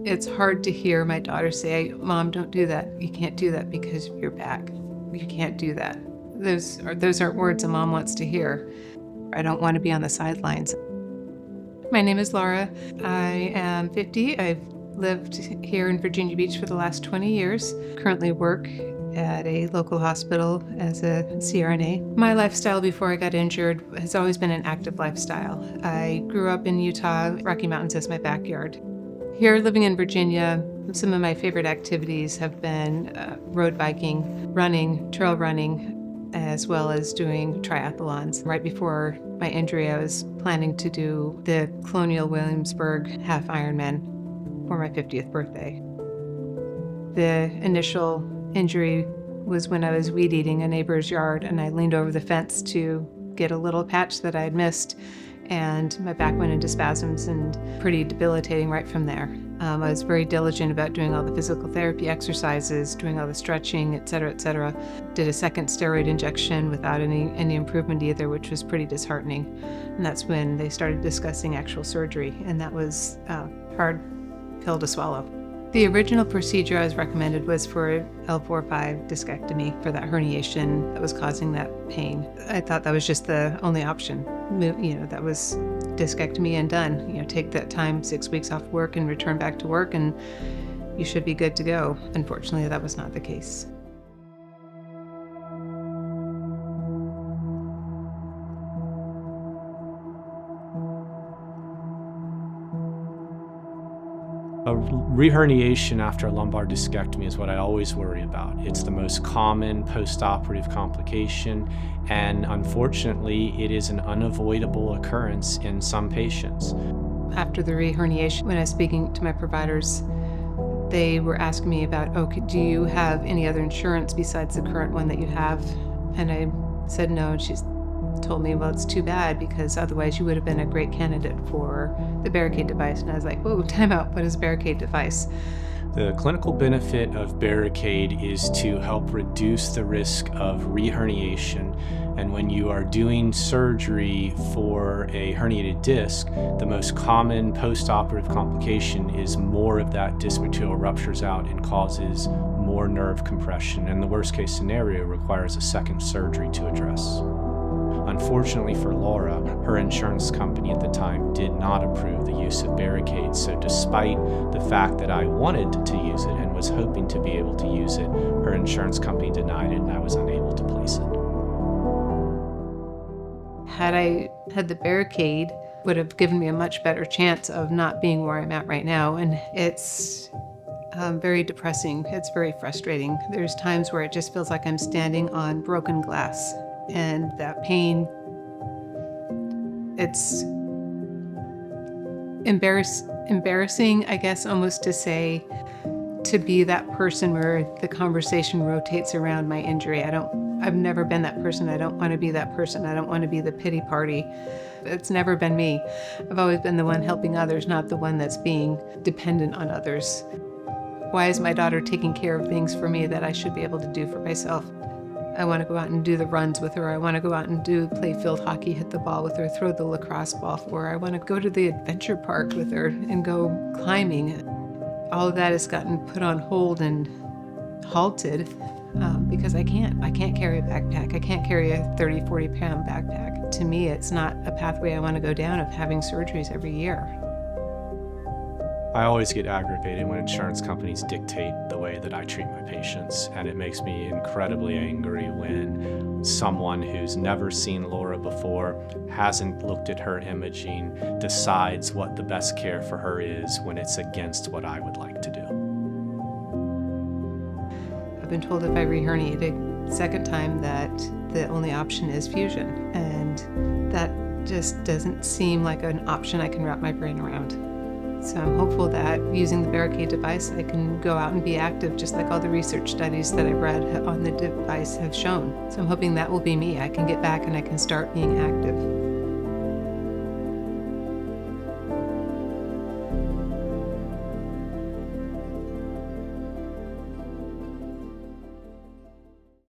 It's hard to hear my daughter say, "Mom, don't do that. You can't do that because of your back. You can't do that." Those aren't words a mom wants to hear. I don't want to be on the sidelines. My name is Laura. I am 50. I've lived here in Virginia Beach for the last 20 years. Currently work at a local hospital as a CRNA. My lifestyle before I got injured has always been an active lifestyle. I grew up in Utah, Rocky Mountains as my backyard. Here, living in Virginia, some of my favorite activities have been road biking, running, trail running, as well as doing triathlons. Right before my injury, I was planning to do the Colonial Williamsburg Half Ironman for my 50th birthday. The initial injury was when I was weed eating a neighbor's yard, and I leaned over the fence to get a little patch that I had missed, and my back went into spasms and pretty debilitating right from there. I was very diligent about doing all the physical therapy exercises, doing all the stretching, et cetera, et cetera. Did a second steroid injection without any improvement either, which was pretty disheartening. And that's when they started discussing actual surgery, and that was a hard pill to swallow. The original procedure I was recommended was for L4-5 discectomy for that herniation that was causing that pain. I thought that was just the only option. That was discectomy and done. Take that time, 6 weeks off work and return back to work and you should be good to go. Unfortunately, that was not the case. A reherniation after a lumbar discectomy is what I always worry about. It's the most common post-operative complication, and unfortunately, it is an unavoidable occurrence in some patients. After the reherniation, when I was speaking to my providers, they were asking me about, do you have any other insurance besides the current one that you have? And I said no, and she's told me, well, it's too bad because otherwise you would have been a great candidate for the Barricade device. And I was like, whoa, time out. What is a Barricade device? The clinical benefit of Barricade is to help reduce the risk of reherniation. And when you are doing surgery for a herniated disc, the most common post-operative complication is more of that disc material ruptures out and causes more nerve compression. And the worst case scenario requires a second surgery to address. Unfortunately for Laura, her insurance company at the time did not approve the use of Barricade, so despite the fact that I wanted to use it and was hoping to be able to use it, her insurance company denied it and I was unable to place it. Had I had the Barricade, would have given me a much better chance of not being where I'm at right now, and it's very depressing. It's very frustrating. There's times where it just feels like I'm standing on broken glass. And that pain, it's embarrassing, I guess, almost to say, to be that person where the conversation rotates around my injury. I've never been that person. I don't want to be that person. I don't want to be the pity party. It's never been me. I've always been the one helping others, not the one that's being dependent on others. Why is my daughter taking care of things for me that I should be able to do for myself? I want to go out and do the runs with her. I want to go out and play field hockey, hit the ball with her, throw the lacrosse ball for her. I want to go to the adventure park with her and go climbing. All of that has gotten put on hold and halted because I can't carry a backpack. I can't carry a 30, 40 pound backpack. To me, it's not a pathway I want to go down of having surgeries every year. I always get aggravated when insurance companies dictate the way that I treat my patients, and it makes me incredibly angry when someone who's never seen Laura before, hasn't looked at her imaging, decides what the best care for her is when it's against what I would like to do. I've been told if I reherniate a second time that the only option is fusion, and that just doesn't seem like an option I can wrap my brain around. So I'm hopeful that using the Barricade device, I can go out and be active just like all the research studies that I've read on the device have shown. So I'm hoping that will be me. I can get back and I can start being active.